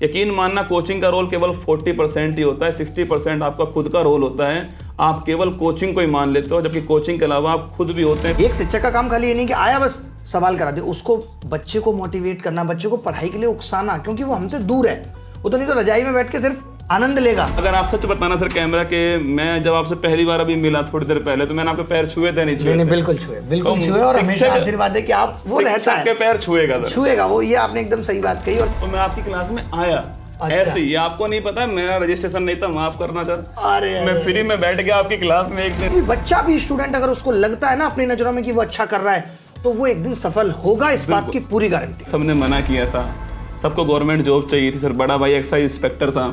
यकीन मानना कोचिंग का रोल केवल 40% ही होता है, 60% आपका खुद का रोल होता है। आप केवल कोचिंग को ही मान लेते हो, जबकि कोचिंग के अलावा आप खुद भी होते हैं। एक शिक्षक का काम खाली ये नहीं कि आया बस सवाल करा दे, उसको बच्चे को मोटिवेट करना, बच्चे को पढ़ाई के लिए उकसाना, क्योंकि वो हमसे दूर है। वो तो नहीं तो रजाई में बैठ के सिर्फ आनंद लेगा। अगर आप सच बताना सर कैमरा के, मैं जब आपसे पहली बार अभी मिला थोड़ी देर पहले, तो मैंने आपके पैर छुए थे? नहीं छुए? नहीं, बिल्कुल छुए, बिल्कुल छुए। और हमेशा आशीर्वाद है कि आप वो रहता है के पैर छुएगा सर, छुएगा वो। ये आपने एकदम सही बात कही। और तो मैं आपकी क्लास में आया ऐसे ही, आपको नहीं पता मेरा रजिस्ट्रेशन नहीं था, माफ करना सर। अरे मैं फ्री में बैठ गया आपकी क्लास में एक दिन। बच्चा भी, स्टूडेंट अगर उसको लगता है ना अपनी नजरों में कि वो अच्छा कर रहा है, तो वो एक दिन सफल होगा, इस बात की पूरी गारंटी। सबने मना किया था, सबको गवर्नमेंट जॉब चाहिए थी सर। बड़ा भाई एक्साइज इंस्पेक्टर था,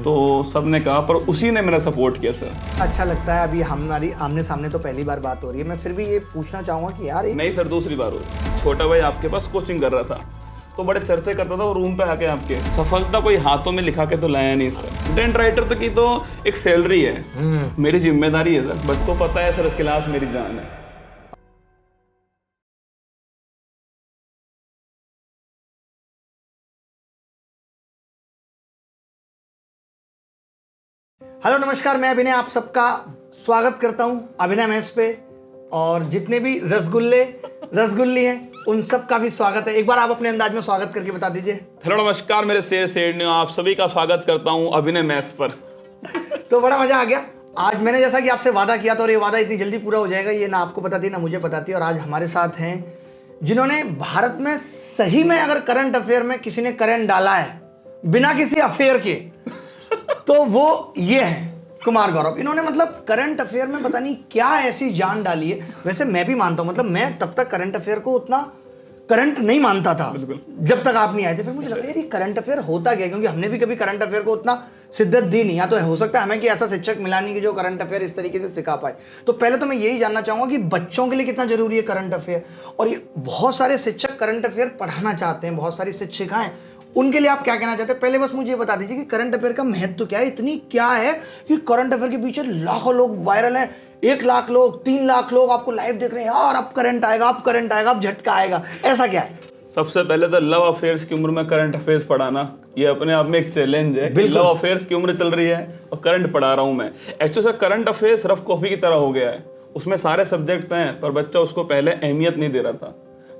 तो सबने कहा, पर उसी ने मेरा सपोर्ट किया सर। अच्छा लगता है। अभी हमारी आमने सामने तो पहली बार बात हो रही है, मैं फिर भी ये पूछना चाहूंगा कि यार नहीं सर, दूसरी बार हुई। छोटा भाई आपके पास कोचिंग कर रहा था, तो बड़े चर्चे करता था वो रूम पे आके आपके। सफलता कोई हाथों में लिखा के तो लाया नहीं सर। कंटेंट राइटर तक की तो एक सैलरी है, मेरी जिम्मेदारी है सर। बस को पता है सर, क्लास मेरी जान है। हेलो नमस्कार, मैं अभिनय आप सबका स्वागत करता हूं अभिनय मैच पे। और जितने भी रसगुल्ली हैं उन सब का भी स्वागत है। एक बार आप अपने अंदाज में स्वागत करके बता दीजिए। हेलो नमस्कार मेरे शेरनियों, आप सभी का स्वागत करता हूं अभिनय मैच पर। तो बड़ा मजा आ गया आज। मैंने जैसा कि आपसे वादा किया था, और ये वादा इतनी जल्दी पूरा हो जाएगा ये ना आपको पता थी ना मुझे पता थी। और आज हमारे साथ हैं जिन्होंने भारत में सही में अगर करंट अफेयर में किसी ने करंट डाला है बिना किसी अफेयर के, तो वो ये है कुमार गौरव। इन्होंने मतलब करंट अफेयर में पता नहीं क्या ऐसी जान डाली है। वैसे मैं भी मानता हूँ, मतलब मैं तब तक करंट अफेयर को उतना करंट नहीं मानता था जब तक आप नहीं आए थे। फिर मुझे लगा यार ये करंट अफेयर होता क्या, क्योंकि हमने भी कभी करंट अफेयर को उतना शिद्दत दी नहीं। या तो हो सकता है हमें कि ऐसा शिक्षक मिला नहीं कि जो करंट अफेयर इस तरीके से सिखा पाए। तो पहले तो मैं यही जानना चाहूंगा कि बच्चों के लिए कितना जरूरी है करंट अफेयर। और ये बहुत सारे शिक्षक करंट अफेयर पढ़ाना चाहते हैं, बहुत सारी शिक्षिकाएं, उनके लिए आप क्या कहना चाहते हैं? पहले बस मुझे ये बता दीजिए कि करंट अफेयर का महत्व क्या है। इतनी क्या है कि करंट अफेयर के पीछे लाखों लोग वायरल हैं, 1 लाख लोग, 3 लाख लोग आपको लाइव देख रहे हैं, यार अब करंट आएगा, अब करंट आएगा, अब झटका आएगा। ऐसा क्या है? सबसे पहले तो लव अफेयर्स की उम्र में करंट अफेयर्स पढ़ाना, ये अपने आप में एक चैलेंज है। लव अफेयर्स की उम्र चल रही है और करंट पढ़ा रहा हूं मैं। Actually sir current affairs rough copy की तरह हो गया है, उसमें सारे सब्जेक्ट हैं, पर बच्चा उसको पहले अहमियत नहीं दे रहा था,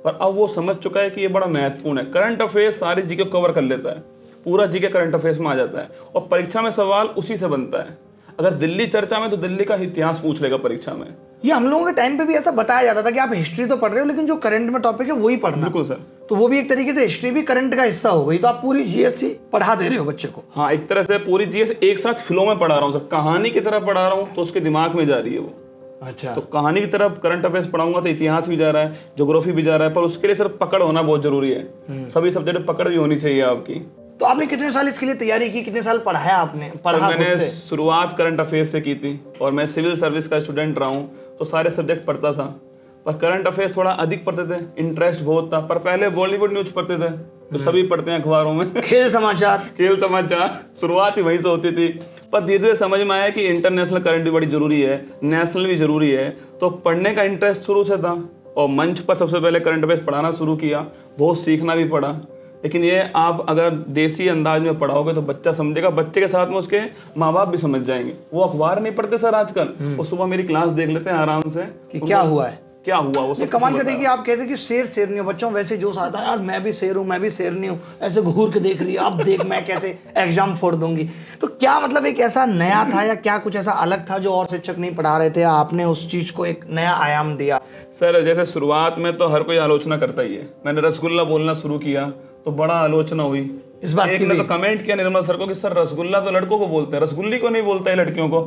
पर अब वो समझ चुका है कि ये बड़ा महत्वपूर्ण है। करंट अफेयर्स सारी जीके कवर कर लेता है, पूरा जीके करंट अफेयर्स में आ जाता है, और परीक्षा में सवाल उसी से बनता है। अगर दिल्ली चर्चा में, तो दिल्ली का इतिहास पूछ लेगा परीक्षा में। ये हम लोगों के टाइम पे भी ऐसा बताया जाता था कि आप हिस्ट्री तो पढ़ रहे हो, लेकिन जो करंट में टॉपिक है वही पढ़ना। बिल्कुल सर। तो वो भी एक तरीके से हिस्ट्री भी करंट का हिस्सा हो गई। तो आप पूरी जीएससी पढ़ा दे रहे हो बच्चे को। हाँ, एक तरह से पूरी जीएस एक साथ फ्लो में पढ़ा रहा हूँ सर, कहानी की तरह पढ़ा रहा हूँ, तो उसके दिमाग में जा रही है वो। अच्छा। तो कहानी की तरफ करंट अफेयर्स पढ़ाऊंगा तो इतिहास भी जा रहा है, ज्योग्राफी भी जा रहा है, पर उसके लिए सिर्फ पकड़ होना बहुत जरूरी है। सभी सब्जेक्ट पकड़ भी होनी चाहिए आपकी। तो आपने कितने साल इसके लिए तैयारी की, कितने साल पढ़ाया आपने? पढ़ा मैंने खुद से? शुरुआत करंट अफेयर्स से की थी, और मैं सिविल सर्विस का स्टूडेंट रहा हूँ, तो सारे सब्जेक्ट पढ़ता था। पर करंट अफेयर्स थोड़ा अधिक पढ़ते थे, इंटरेस्ट बहुत था। पर पहले बॉलीवुड न्यूज पढ़ते थे, तो सभी पढ़ते हैं अखबारों में। खेल समाचार शुरुआत ही वहीं से होती थी। पर धीरे धीरे समझ में आया कि इंटरनेशनल करंट भी बड़ी जरूरी है, नेशनल भी जरूरी है। तो पढ़ने का इंटरेस्ट शुरू से था, और मंच पर सबसे पहले करंट अफेयर्स पढ़ाना शुरू किया। बहुत सीखना भी पड़ा, लेकिन ये आप अगर देसी अंदाज में पढ़ाओगे तो बच्चा समझेगा, बच्चे के साथ में उसके माँ बाप भी समझ जाएंगे। वो अखबार नहीं पढ़ते सर आजकल, वो सुबह मेरी क्लास देख लेते हैं आराम से कि क्या हुआ है, क्या हुआ। वो ये कमाल कहते हैं कि आप कहते हैं कि शेर शेरनी हो, बच्चों वैसे जोश आता है, यार मैं भी शेर हूँ, मैं भी शेरनी हूँ, ऐसे घूर के देख रही है, अब देख मैं कैसे एग्जाम फोड़ दूंगी। तो क्या मतलब एक ऐसा नया था, या क्या कुछ ऐसा अलग था जो और शिक्षक नहीं पढ़ा रहे थे, आपने उस चीज को एक नया आयाम दिया? सर जैसे शुरुआत में तो हर कोई आलोचना करता ही है। मैंने रसगुल्ला बोलना शुरू किया तो बड़ा आलोचना हुई इस बात एक की। ने तो कमेंट किया निर्मल सर को कि सर रसगुल्ला तो लड़कों को बोलते हैं, रसगुल्ली को नहीं बोलता है लड़कियों को।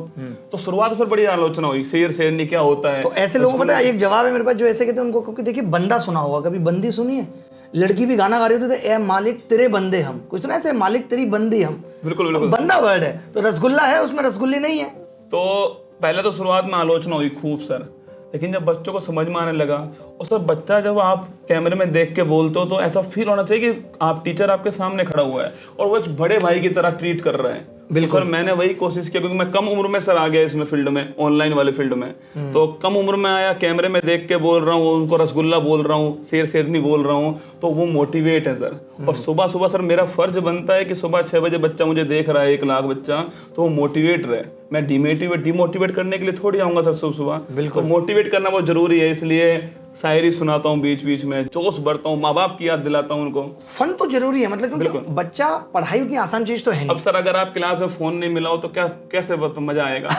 तो शुरुआत से बड़ी आलोचना हुई, शेर शेरनी क्या होता है। तो ऐसे लोगों को पता है, एक जवाब है मेरे पास जो ऐसे कहते हैं उनको, क्योंकि देखिए बंदा सुना होगा, कभी बंदी सुनी है? लड़की भी गाना गा रही होती है, ए मालिक तेरे बंदे हम, कुछ ना ऐसे मालिक तेरी बंदी हम। बिल्कुल बिल्कुल बंदा वर्ड है, तो रसगुल्ला है उसमें रसगुल्ली नहीं है। तो पहले तो शुरुआत में आलोचना हुई खूब सर, लेकिन जब बच्चों को समझ में आने लगा, और सर बच्चा जब आप कैमरे में देख के बोलते हो तो ऐसा फील होना चाहिए कि आप टीचर आपके सामने खड़ा हुआ है और वो एक बड़े भाई की तरह ट्रीट कर रहे हैं। बिल्कुल। सर मैंने वही कोशिश की क्योंकि मैं कम उम्र में सर आ गया इसमें फील्ड में, ऑनलाइन वाले फील्ड में। तो कम उम्र में आया, कैमरे में देख के बोल रहा हूँ, उनको रसगुल्ला बोल रहा हूँ, शेर शेरनी बोल रहा हूँ, तो वो मोटिवेट है सर। और सुबह सुबह सर मेरा फर्ज बनता है कि सुबह 6 बजे बच्चा मुझे देख रहा है, 1 लाख बच्चा, तो वो मोटिवेट रहे। मैं डिमोटिवेट करने के लिए थोड़ी आऊंगा सर सुबह सुबह। बिल्कुल। तो मोटिवेट करना बहुत जरूरी है, इसलिए शायरी सुनाता हूँ बीच बीच में, जोश भरता हूँ, माँ बाप की याद दिलाता हूँ उनको। फन तो जरूरी है, मतलब क्योंकि बच्चा, पढ़ाई उतनी आसान चीज तो है नहीं। अब सर अगर आप क्लास में फोन नहीं मिलाओ तो क्या कैसे मजा आएगा?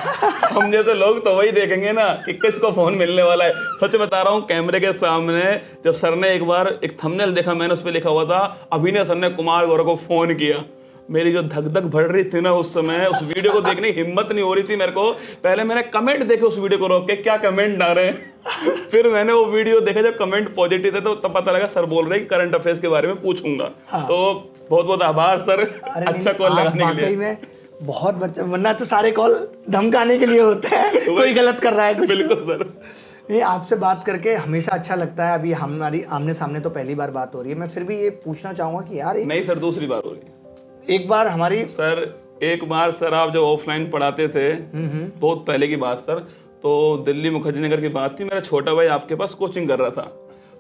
हम जैसे लोग तो वही देखेंगे ना कि किसको फोन मिलने वाला है। सच बता रहा हूँ, कैमरे के सामने जब सर ने एक बार एक थंबनेल देखा, मैंने उस पर लिखा हुआ था अभिनय सर ने कुमार गौरव को फोन किया, मेरी जो धक धक बढ़ रही थी ना उस समय, उस वीडियो को देखने की हिम्मत नहीं हो रही थी मेरे को। पहले मैंने कमेंट देखे उस वीडियो को रोक के, क्या कमेंट डाल रहे हैं। फिर मैंने वो वीडियो देखा, जब कमेंट पॉजिटिव थे तो तब पता लगा सर बोल रहे हैं कि करंट अफेयर्स के बारे में पूछूंगा। हाँ। तो बहुत बहुत आभार सर, अच्छा कॉल लगाने के लिए। में बहुत बच्चा, वरना तो सारे कॉल धमकाने के लिए होते हैं, कोई गलत कर रहा है कुछ। बिल्कुल सर। नहीं, आपसे बात करके हमेशा अच्छा लगता है। अभी हमारी आमने सामने तो पहली बार बात हो रही है, मैं फिर भी ये पूछना चाहूंगा कि यार नहीं सर, दूसरी बार हो रही है। एक बार हमारी सर, एक बार सर आप जब ऑफलाइन पढ़ाते थे, बहुत पहले की बात सर, तो दिल्ली मुखर्जी नगर की बात थी, मेरा छोटा भाई आपके पास कोचिंग कर रहा था,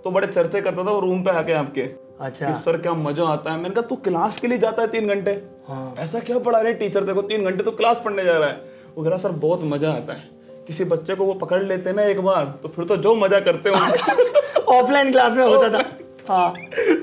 तो बड़े चर्चे करता था वो रूम पे आके आपके। अच्छा। कि सर क्या मजा आता है। मैंने कहा तू क्लास के लिए जाता है 3 घंटे? हाँ। ऐसा क्या पढ़ा रहे टीचर, देखो 3 घंटे तो क्लास पढ़ने जा रहा है। वो कह रहा सर बहुत मजा आता है, किसी बच्चे को वो पकड़ लेते ना एक बार, तो फिर तो जो मजा करते हो। ऑफलाइन क्लास में होता था। हाँ।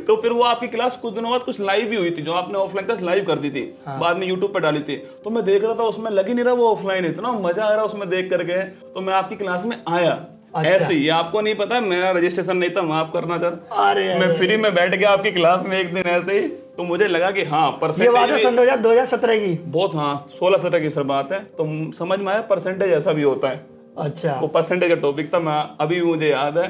तो फिर वो आपकी क्लास कुछ दिनों बाद कुछ लाइव भी हुई थी, जो आपने ऑफलाइन क्लास लाइव कर दी थी। हाँ। बाद में यूट्यूब पे डाली थी, तो मैं देख रहा था, उसमें लग ही नहीं रहा वो ऑफलाइन, इतना मजा आ रहा उसमें देख करके, तो मैं आपकी क्लास में आया। अच्छा। ऐसे ही, आपको नहीं पता, मेरा रजिस्ट्रेशन नहीं था, माफ करना सर। मैं फ्री में बैठ गया आपकी क्लास में एक दिन ऐसे ही, तो मुझे लगा कि हाँ ये बात है सन 2017 की बहुत, हाँ 16-17 की सर बात है, तो समझ में आया परसेंटेज ऐसा भी होता है। अच्छा। वो परसेंटेज का टॉपिक था, मैं अभी मुझे याद है,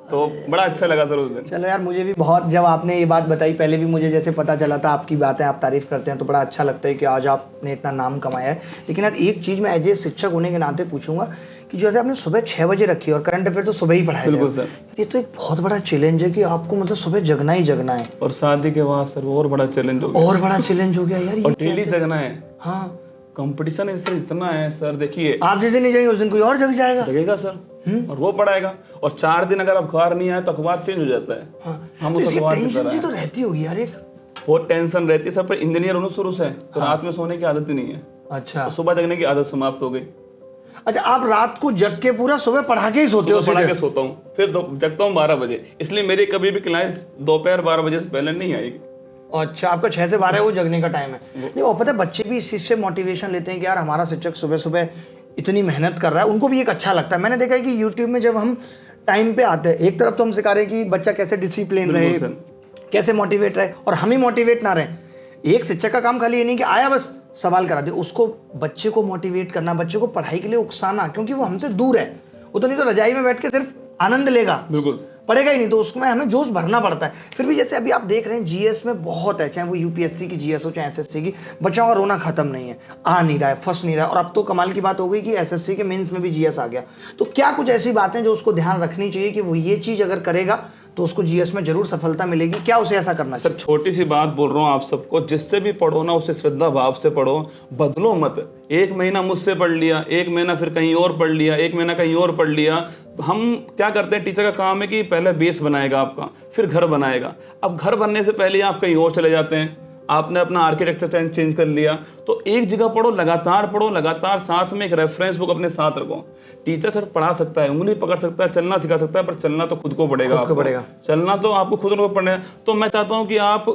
तो बड़ा अच्छा लगा सर उस दिन। चलो यार, मुझे भी बहुत, जब आपने ये बात बताई, पहले भी मुझे जैसे पता चला था आपकी बातें, आप तारीफ करते हैं, तो बड़ा अच्छा लगता है कि आज आपने इतना नाम कमाया है। लेकिन यार एक चीज़ मैं एज ए शिक्षक होने के नाते पूछूंगा कि जैसे आपने सुबह 6 बजे रखी और करंट अफेयर तो सुबह ही पढ़ाया। बिल्कुल सर। ये तो एक बहुत बड़ा चैलेंज है कि आपको मतलब सुबह जगना ही जगना है। और शादी के बाद सर और बड़ा चैलेंज हो गया। और बड़ा चैलेंज हो गया यार, और डेली जगना है। हाँ, कंपटीशन इससे इतना है सर, देखिए आप जिस दिन नहीं जाएंगे उस दिन कोई और जग जाएगा। जगेगा सर, और वो पढ़ाएगा। और 4 दिन अगर अखबार नहीं आया तो अखबार चेंज हो जाता है। हाँ। हम तो उस इसकी अखबार की टेंशन तरह सी हैं। तो रहती होगी यार एक। बहुत टेंशन रहती है सर, पर इंजीनियर हूँ शुरू से, तो रात में सोने की आदत ही नहीं है। अच्छा। तो सुबह जगने की आदत समाप्त हो गई। अच्छा, आप रात को जग के पूरा सुबह पढ़ा के ही सोते हो? पढ़ा के सोता हूँ, फिर जगता हूँ 12 बजे, इसलिए मेरी कभी भी क्लास दोपहर 12 बजे से पहले नहीं आएगी। अच्छा, आपका 6 से 12 वो जगने का टाइम है। नहीं, और पता है बच्चे भी इस चीज़ से मोटिवेशन लेते हैं कि यार हमारा शिक्षक सुबह सुबह इतनी मेहनत कर रहा है, उनको भी एक अच्छा लगता है। मैंने देखा है कि यूट्यूब में जब हम टाइम पे आते हैं, एक तरफ तो हम सिखा रहे हैं कि बच्चा कैसे डिसिप्लिन रहे, कैसे मोटिवेट रहे, और हम ही मोटिवेट ना रहे। एक शिक्षक का काम खाली ये नहीं कि आया बस सवाल करा दे, उसको बच्चे को मोटिवेट करना, बच्चे को पढ़ाई के लिए उकसाना, क्योंकि वो हमसे दूर है। वो तो नहीं तो रजाई में बैठ के सिर्फ आनंद लेगा, बिल्कुल पढ़ेगा ही नहीं, तो उसमें हमें जोश भरना पड़ता है। फिर भी जैसे अभी आप देख रहे हैं जीएस में बहुत है, चाहे वो यूपीएससी की जीएस हो चाहे एसएससी की, बच्चों का रोना खत्म नहीं है, आ नहीं रहा है, फंस नहीं रहा है। और अब तो कमाल की बात हो गई कि एसएससी के मेंस में भी जीएस आ गया। तो क्या कुछ ऐसी बातें जो उसको ध्यान रखनी चाहिए कि वो ये चीज़ अगर करेगा तो उसको जीएस में जरूर सफलता मिलेगी, क्या उसे ऐसा करना चाहिए? सर छोटी सी बात बोल रहा हूँ आप सबको, जिससे भी पढ़ो ना उसे श्रद्धा भाव से पढ़ो, बदलो मत। 1 महीना मुझसे पढ़ लिया, 1 महीना फिर कहीं और पढ़ लिया, 1 महीना कहीं और पढ़ लिया। हम क्या करते हैं, टीचर का काम है कि पहले बेस बनाएगा आपका, फिर घर बनाएगा। अब घर बनने से पहले आप कहीं और चले जाते हैं, आपने अपना आर्किटेक्चर चेंज कर लिया, तो एक जगह पढ़ो, लगातार साथ में एक रेफरेंस बुक अपने साथ रखो। टीचर सर पढ़ा सकता है, उंगली पकड़ सकता है, चलना सिखा सकता है, पर चलना तो खुद को पड़ेगा, चलना तो आपको खुद को पड़ेगा। तो मैं चाहता हूँ कि आप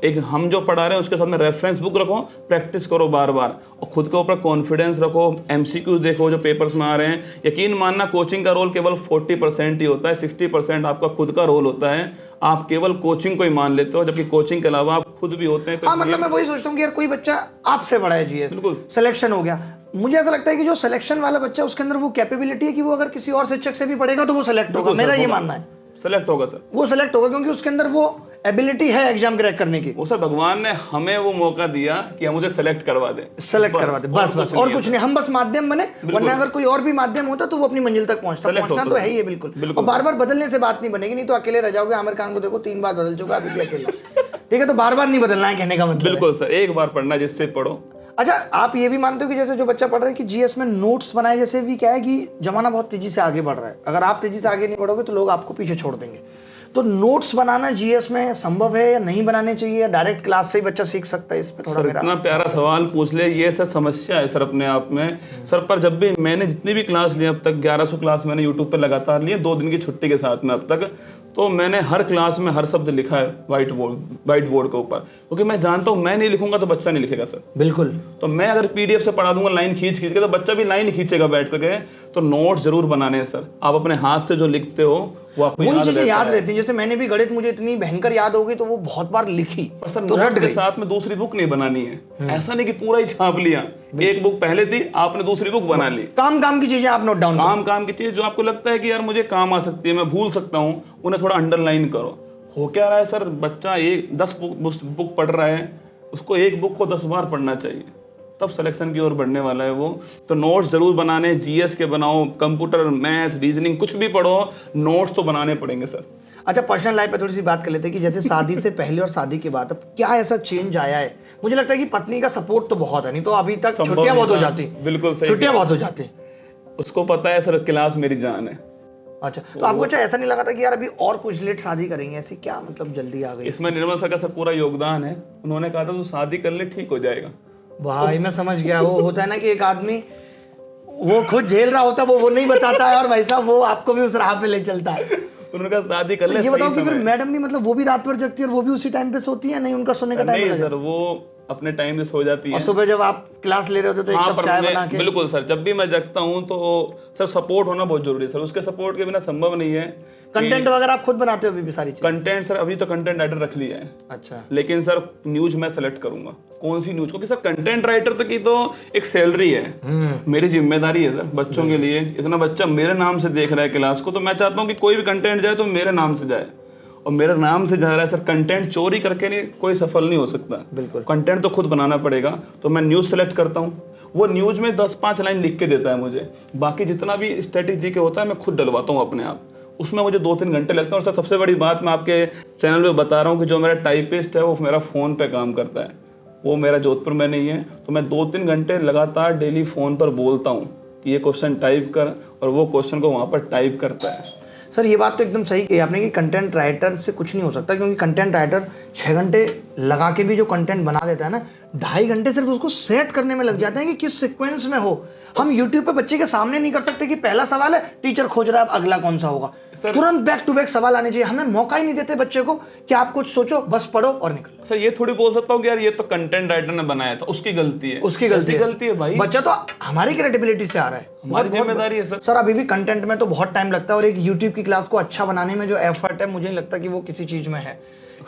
एक हम जो पढ़ा रहे हैं उसके साथ में रेफरेंस बुक रखो, प्रैक्टिस करो बार बार, और खुद के ऊपर कॉन्फिडेंस रखो। एमसीक्यूज देखो जो पेपर्स में आ रहे हैं। यकीन मानना, कोचिंग का रोल केवल 40% ही होता है, 60% आपका खुद का रोल होता है। आप केवल कोचिंग को ही मान लेते हो, जबकि कोचिंग के अलावा आप खुद भी होते हैं। तो हाँ, मतलब मैं वही सोचता हूँ कि यार कोई बच्चा आपसे बड़ा है जीएस, बिल्कुल सिलेक्शन हो गया, मुझे ऐसा लगता है कि जो सिलेक्शन वाला बच्चा उसके अंदर वो कैपेबिलिटी है कि वो अगर किसी और शिक्षक से भी पढ़ेगा तो वो सिलेक्ट होगा। मेरा ये मानना है सेलेक्ट होगा सर, वो सिलेक्ट होगा, क्योंकि उसके अंदर वो एबिलिटी है एग्जाम क्रैक करने की। वो सर भगवान ने हमें वो मौका दिया कि हम उसे सेलेक्ट करवा दें, बस और कुछ नहीं, हम बस माध्यम बने, वरना अगर कोई और भी माध्यम होता तो वो अपनी मंजिल तक पहुंचना तो है ही है। बिल्कुल। और बार बार बदलने से बात नहीं बनेगी, नहीं तो अकेले रह जाओगे। आमिर खान को देखो 3 बार बदल चुका, अभी भी अकेला। ठीक है, तो बार बार नहीं बदलना है कहने का मतलब। बिल्कुल सर, एक बार पढ़ना जिससे पढ़ो। अच्छा, आप ये भी मानते हो कि जैसे जो बच्चा पढ़ रहा है कि जीएस में नोट्स बनाए, जैसे भी क्या है कि जमाना बहुत तेजी से आगे बढ़ रहा है, अगर आप तेजी से आगे नहीं बढ़ोगे तो लोग आपको पीछे छोड़ देंगे, तो नोट्स बनाना जीएस में संभव है या नहीं बनाने चाहिए, या डायरेक्ट क्लास से ही बच्चा सीख सकता है? इस पे थोड़ा सर मेरा इतना प्यारा सवाल पूछ ले, ये सर समस्या है सर अपने आप में सर। पर जब भी मैंने जितनी भी क्लास ली अब तक, 1100 क्लास मैंने यूट्यूब पे लगातार लिए 2 दिन की छुट्टी के साथ में अब तक, तो मैंने हर क्लास में हर शब्द लिखा है व्हाइट बोर्ड के ऊपर, क्योंकि मैं जानता हूँ मैं नहीं लिखूंगा तो बच्चा नहीं लिखेगा सर। बिल्कुल। तो मैं अगर पीडीएफ से पढ़ा दूंगा लाइन खींच खींच के, तो बच्चा भी लाइन खींचेगा बैठ करके। तो नोट्स जरूर बनाने हैं सर। आप अपने हाथ से जो लिखते हो वो आपको वही चीजें याद है। रहती हैं। जैसे मैंने भी गणित मुझे इतनी भयंकर याद हो गई तो वो बहुत बार लिखी, और सर तो रट नोट्स के गई। साथ में दूसरी बुक नहीं बनानी है। ऐसा नहीं कि पूरा ही छाप लिया, एक बुक पहले थी आपने दूसरी बुक बना ली। काम की चीजें आप नोट डाउन करो। काम की चीज जो आपको लगता है कि यार मुझे काम आ सकती है, मैं भूल सकता हूँ, उन्हें थोड़ा अंडरलाइन करो। हो क्या रहा है सर, बच्चा 10 बुक पढ़ रहा है, उसको एक बुक को 10 बार पढ़ना चाहिए, तब सिलेक्शन की ओर बढ़ने वाला है वो। तो नोट्स जरूर बनाने, जीएस के बनाओ, कंप्यूटर, मैथ, रीजनिंग कुछ भी पढ़ो, नोट्स तो बनाने पड़ेंगे सर। अच्छा, पर्सनल लाइफ पे थोड़ी सी बात कर लेते हैं कि जैसे शादी से पहले और शादी के बाद अब क्या ऐसा चेंज आया है? मुझे लगता है कि पत्नी का सपोर्ट तो बहुत है, नहीं तो अभी तक संभव छुट्टियां बहुत हो नहीं था। जाती। बिल्कुल सही छुट्टियां कहा। बहुत हो जाती। उसको पता है सर क्लास मेरी जान है। अच्छा, तो आपको अच्छा ऐसा नहीं लगा था कि यार अभी और कुछ लेट शादी करेंगे, ऐसी क्या मतलब जल्दी आ गई? इसमें निर्मल सर का सर पूरा योगदान है। उन्होंने कहा था तू शादी कर ले, ठीक हो जाएगा। भाई मैं समझ गया। वो होता है ना कि एक आदमी वो खुद झेल रहा होता है, वो नहीं बताता है, और भाई साहब वो आपको भी उस राह पे ले चलता है। उन्होंने कहा शादी कर तो ले। ये बताओ कि सही फिर समय। मैडम भी मतलब वो भी रात भर जगती है और वो भी उसी टाइम पे सोती है? नहीं, उनका सोने का टाइम नहीं सर, वो अपने टाइम से सो जाती है। और सुबह जब आप क्लास ले रहे होते तो एक हाँ, कप पर चाय मैं- बना के? बिल्कुल सर, जब भी मैं जगता हूँ तो सर सपोर्ट होना बहुत जरूरी है सर। उसके सपोर्ट के बिना संभव नहीं है। कंटेंट वगैरह आप खुद बनाते हो अभी भी सारी चीज? कंटेंट सर अभी तो कंटेंट राइटर रख लिया है, अच्छा। लेकिन सर न्यूज मैं सेलेक्ट करूंगा कौन सी न्यूज, क्योंकि सर कंटेंट राइटर तक की तो एक सैलरी है, मेरी जिम्मेदारी है सर बच्चों के लिए। इतना बच्चा मेरे नाम से देख रहा है क्लास को, तो मैं चाहता हूँ कि कोई भी कंटेंट जाए तो मेरे नाम से जाए, और मेरे नाम से जा रहा है सर। कंटेंट चोरी करके नहीं कोई सफल नहीं हो सकता। बिल्कुल। कंटेंट तो खुद बनाना पड़ेगा। तो मैं न्यूज़ सेलेक्ट करता हूँ, वो न्यूज़ में 10-5 लाइन लिख के देता है मुझे, बाकी जितना भी स्ट्रेटेजी के होता है मैं खुद डलवाता हूँ अपने आप। उसमें मुझे 2-3 घंटे लगते हैं। और सर सबसे बड़ी बात मैं आपके चैनल पे बता रहा हूँ कि जो मेरा टाइपिस्ट है वो मेरा फ़ोन पे काम करता है, वो मेरा जोधपुर में नहीं है। तो मैं 2-3 घंटे लगातार डेली फ़ोन पर बोलता हूँ कि ये क्वेश्चन टाइप कर, और वो क्वेश्चन को वहाँ पर टाइप करता है। सर ये बात तो एकदम सही कही आपने कि कंटेंट राइटर से कुछ नहीं हो सकता, क्योंकि कंटेंट राइटर 6 घंटे लगा के भी जो कंटेंट बना देता है ना, 2.5 घंटे सिर्फ उसको सेट करने में लग जाते हैं कि किस सीक्वेंस में हो। हम यूट्यूब पे बच्चे के सामने नहीं कर सकते कि पहला सवाल है, टीचर खोज रहा है, अब अगला कौन सा होगा। तुरंत बैक टू बैक सवाल आने चाहिए। हमें मौका ही नहीं देते बच्चे को कि आप कुछ सोचो, बस पढ़ो और निकलो। सर ये थोड़ी बोल सकता हूँ कि यार ये तो कंटेंट राइटर ने बनाया था, उसकी गलती है। उसकी गलती है भाई। बच्चा तो हमारी क्रिएटिबिलिटी से आ रहा है, हमारी जिम्मेदारी है सर। सर अभी भी कंटेंट में तो बहुत टाइम लगता है, और एक यूट्यूब की क्लास को अच्छा बनाने में जो एफर्ट है, मुझे नहीं लगता कि वो किसी चीज में है।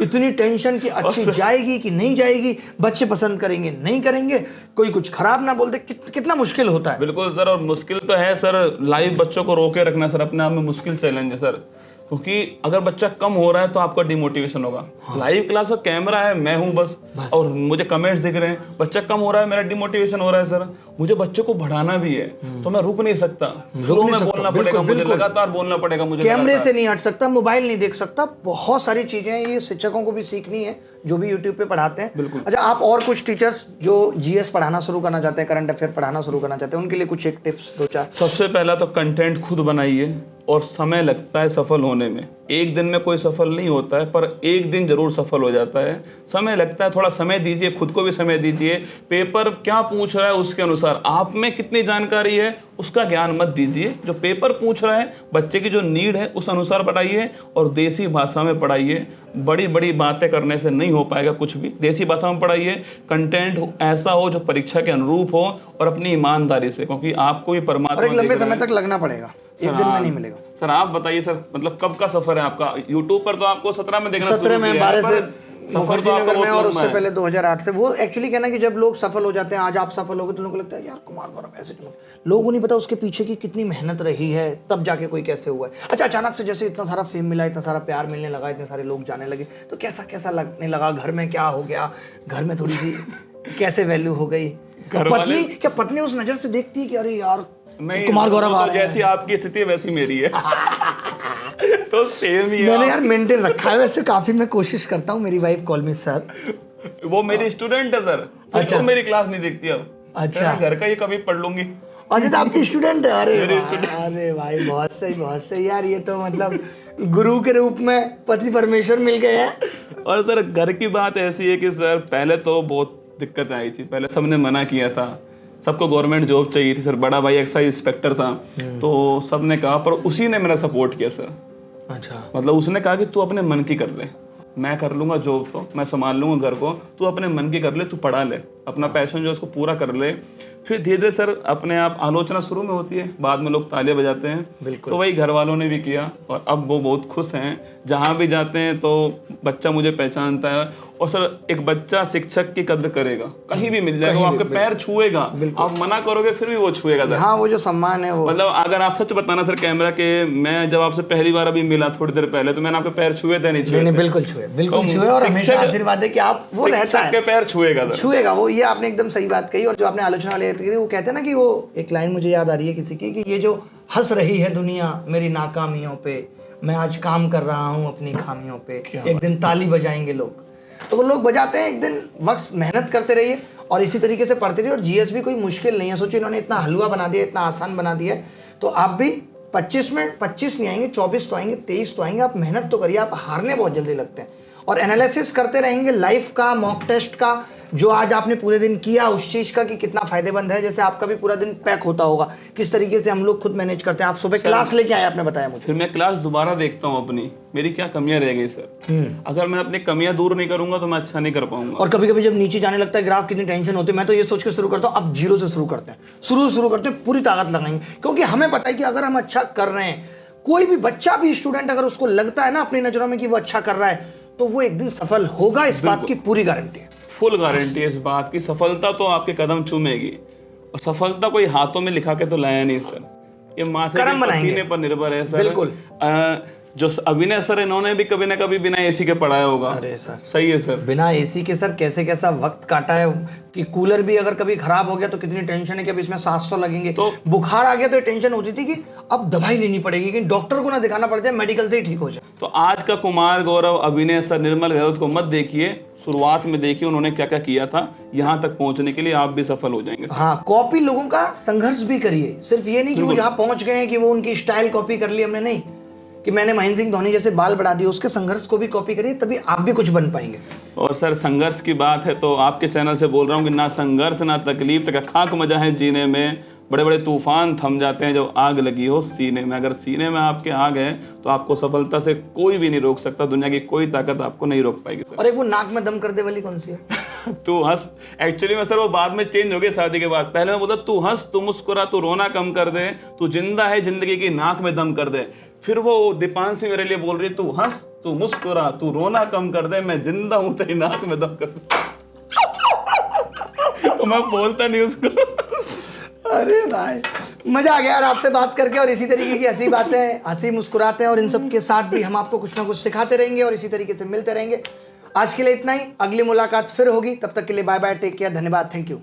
इतनी टेंशन कि अच्छी जाएगी कि नहीं जाएगी, बच्चे पसंद करेंगे नहीं करेंगे, कोई कुछ खराब ना बोल दे, कितना मुश्किल होता है। बिल्कुल सर, और मुश्किल तो है सर। लाइव बच्चों को रोके रखना सर अपने आप में मुश्किल चैलेंज है सर, क्योंकि अगर बच्चा कम हो रहा है तो आपका डिमोटिवेशन होगा। लाइव क्लास का कैमरा है, मैं हूं बस, और मुझे कमेंट्स दिख रहे हैं, बच्चा कम हो रहा है, मेरा डिमोटिवेशन हो रहा है सर। मुझे बच्चे को बढ़ाना भी है, तो मैं रुक नहीं सकता, फ्लो में बोलना पड़ेगा मुझे, लगातार बोलना पड़ेगा मुझे, कैमरे से नहीं हट सकता, मोबाइल नहीं देख सकता। बहुत सारी चीजें हैं, ये शिक्षकों को भी सीखनी है जो भी यूट्यूब पे पढ़ाते हैं। बिल्कुल। अच्छा, आप और कुछ टीचर्स जो जीएस पढ़ाना शुरू करना चाहते हैं, करंट अफेयर पढ़ाना शुरू करना चाहते हैं, उनके लिए कुछ एक टिप्स 2-4? सबसे पहला तो कंटेंट खुद बनाइए, और समय लगता है सफल होने में। एक दिन में कोई सफल नहीं होता है, पर एक दिन जरूर सफल हो जाता है। समय लगता है, थोड़ा समय दीजिए, खुद को भी समय दीजिए। पेपर क्या पूछ रहा है उसके अनुसार आप में कितनी जानकारी है उसका ज्ञान मत दीजिए। जो पेपर पूछ रहा है, बच्चे की जो नीड है उस अनुसार पढ़ाइए, और देसी भाषा में पढ़ाइए। बड़ी बड़ी बातें करने से नहीं हो पाएगा कुछ भी, देसी भाषा में पढ़ाइए। कंटेंट ऐसा हो जो परीक्षा के अनुरूप हो, और अपनी ईमानदारी से, क्योंकि आपको भी परमात्मा और एक लंबे देख रहा समय है। तक लगना पड़ेगा, एक दिन में नहीं मिलेगा। सर आप बताइए सर, मतलब कब का सफर है आपका? यूट्यूब पर तो आपको 17 में देखना 17 में, 12 से सफर तो मुखर्जी आपका नगर में, बहुत और लंबा उससे है। पहले 2008 से। वो एक्चुअली कहना कि जब लोग सफल हो जाते हैं, आज आप सफल हो गए, तो लोगों को लगता है यार कुमार गौरव ऐसे क्यों। लोगों को नहीं पता उसके पीछे की कितनी मेहनत रही है, तब जाके कोई कैसे हुआ है। अच्छा, अचानक से जैसे इतना सारा फेम मिला, इतना सारा प्यार मिलने लगा, इतने सारे लोग जाने लगे, तो कैसा कैसा लगने लगा? घर में क्या हो गया? घर में थोड़ी सी कैसे वैल्यू हो गई? पत्नी क्या, पत्नी उस नजर से देखती है कि अरे यार नहीं, कुमार गौरव आ रहे हैं? जैसी आपकी स्थिति है वैसी मेरी है। तो सेम ही है। मैंने यार मेंटेन रखा है वैसे काफी, मैं कोशिश करता हूँ। मेरी वाइफ कॉल मी सर, वो मेरी स्टूडेंट है सर। अच्छा। तो मेरी क्लास नहीं देखती अब। अच्छा। मैं घर का ही कभी पढ़ लूंगी। अच्छा, तो आपकी स्टूडेंट है? अरे मेरी वाह, अरे भाई बहुत सही यार, ये तो मतलब गुरु के रूप में पति परमेश्वर मिल गए हैं। और सर घर की बात ऐसी है कि सर पहले तो बहुत दिक्कतें आई थी। पहले सबने मना किया था, सबको गवर्नमेंट जॉब चाहिए थी सर। बड़ा भाई एक्साइज इंस्पेक्टर था, तो सबने कहा, पर उसी ने मेरा सपोर्ट किया सर। अच्छा। मतलब उसने कहा कि तू अपने मन की कर ले, मैं कर लूंगा जॉब, तो मैं संभाल लूंगा घर को, तू अपने मन की कर ले, तू पढ़ा ले, अपना पैशन जो है उसको पूरा कर ले। फिर धीरे धीरे सर अपने आप आलोचना शुरू में होती है, बाद में लोग तालियां बजाते हैं। बिल्कुल। तो वही घर वालों ने भी किया और अब वो बहुत खुश हैं। जहाँ भी जाते हैं तो बच्चा मुझे पहचानता है। और सर एक बच्चा शिक्षक की कद्र करेगा, कहीं भी मिल जाएगा, वो आपके पैर छुएगा। आप मना करोगे फिर भी वो छुएगा सर। हाँ, वो जो सम्मान है वो, मतलब अगर आप सच बताना सर कैमरा के, मैं जब आपसे पहली बार अभी मिला थोड़ी देर पहले, तो मैंने आपके पैर छुए थे? नहीं छुए? नहीं, बिल्कुल छुए, बिल्कुल तो छुए। और हमेशा शिक्षक- आशीर्वाद है कि आप, वो रहता शिक्षक के है, पैर छुएगा सर। छुएगा वो। ये आपने एकदम सही बात कही। और जो आपने आलोचना वाली बात कही, वो कहते हैं ना कि वो एक लाइन मुझे याद आ रही है किसी की, कि ये जो हंस रही है दुनिया मेरी नाकामियों पे, मैं आज काम कर रहा हूँ अपनी खामियों पे, एक दिन ताली बजाएंगे लोग। तो वो लोग बजाते हैं, एक दिन वक्त मेहनत करते रहिए और इसी तरीके से पढ़ते रहिए। और जीएस भी कोई मुश्किल नहीं है। सोचिए इन्होंने इतना हलवा बना दिया, इतना आसान बना दिया है। तो आप भी 25 में 25 नहीं आएंगे, 24 तो आएंगे, 23 तो आएंगे। आप मेहनत तो करिए, आप हारने बहुत जल्दी लगते हैं। और एनालिसिस करते रहेंगे लाइफ का, मॉक टेस्ट का, जो आज आपने पूरे दिन किया उस चीज़ का, कि कितना फायदेमंद है। जैसे आपका भी पूरा दिन पैक होता होगा, किस तरीके से हम लोग खुद मैनेज करते हैं। आप सुबह क्लास लेके आए, आपने बताया मुझे। फिर मैं क्लास दोबारा देखता हूँ अपनी, मेरी क्या कमियां रह गई सर। अगर मैं अपनी कमियां दूर नहीं करूंगा तो मैं अच्छा नहीं कर पाऊंगा। और कभी कभी जब नीचे जाने लगता है ग्राफ, कितनी टेंशन होती है। मैं तो ये सोच के शुरू करता हूँ, अब जीरो से शुरू करते हैं, शुरू करते हैं, पूरी ताकत लगाएंगे। क्योंकि हमें पता है कि अगर हम अच्छा कर रहे हैं, कोई भी बच्चा भी, स्टूडेंट, अगर उसको लगता है ना अपनी नजरों में कि वो अच्छा कर रहा है, तो वो एक दिन सफल होगा। इस बात की पूरी गारंटी है, फुल गारंटी है इस बात की। सफलता तो आपके कदम चूमेगी। और सफलता कोई हाथों में लिखा के तो लाया नहीं सर, ये माथे कर्म के बनाएंगे। पसीने पर निर्भर है सर। बिल्कुल। जो अभिनय सर, इन्होंने भी कभी ना कभी बिना एसी के पढ़ाया होगा। अरे सर, सही है सर। बिना एसी के सर कैसे कैसा वक्त काटा है। कि कूलर भी अगर कभी खराब हो गया तो कितनी टेंशन है कि अब इसमें 700 लगेंगे। तो बुखार आ गया तो ये टेंशन होती थी कि अब दवाई लेनी पड़ेगी, कि डॉक्टर को ना दिखाना पड़ जाए, मेडिकल से ही ठीक हो जाए। तो आज का कुमार गौरव, अभिनय सर, निर्मल गहलोत को मत देखिए, शुरुआत में देखिए उन्होंने क्या क्या किया था। यहाँ तक पहुँचने के लिए आप भी सफल हो जाएंगे। हाँ, कॉपी लोगों का संघर्ष भी करिए। सिर्फ ये नहीं कि वो जहाँ पहुंच गए हैं कि वो उनकी स्टाइल कॉपी कर ली हमने, नहीं कि मैंने महेंद्र सिंह धोनी जैसे बाल बढ़ा दिए। उसके संघर्ष को भी कॉपी करिए, तभी आप भी कुछ बन पाएंगे। और सर संघर्ष की बात है तो आपके चैनल से बोल रहा हूँ कि ना संघर्ष ना तकलीफ तक खाक मजा है जीने में। बड़े बड़े तूफान थम जाते हैं जब आग लगी हो सीने में। अगर सीने में आपके आग है तो आपको सफलता से कोई भी नहीं रोक सकता। दुनिया की कोई ताकत आपको नहीं रोक पाएगी सर। और एक वो नाक में दम कर दे वाली कौन सी है? तू हंस, एक्चुअली में सर वो बाद में चेंज हो गया शादी के बाद। पहले मैं बोलता तू हंस, तू मुस्कुरा, तू रोना कम कर दे, तू जिंदा है जिंदगी की नाक में दम कर दे। फिर वो दीपांशी मेरे लिए बोल रही है तू हंस, तू मुस्कुरा, तू रोना कम कर दे, मैं जिंदा हूं तेरी नाक में दम कर दे। तो मैं बोलता नहीं उसको। अरे भाई, मजा आ गया यार आपसे बात करके। और इसी तरीके की हंसी बातें, हंसी मुस्कुराते हैं, और इन सब के साथ भी हम आपको कुछ ना कुछ सिखाते रहेंगे और इसी तरीके से मिलते रहेंगे। आज के लिए इतना ही, अगली मुलाकात फिर होगी। तब तक के लिए बाय बाय, टेक केयर, धन्यवाद, थैंक यू।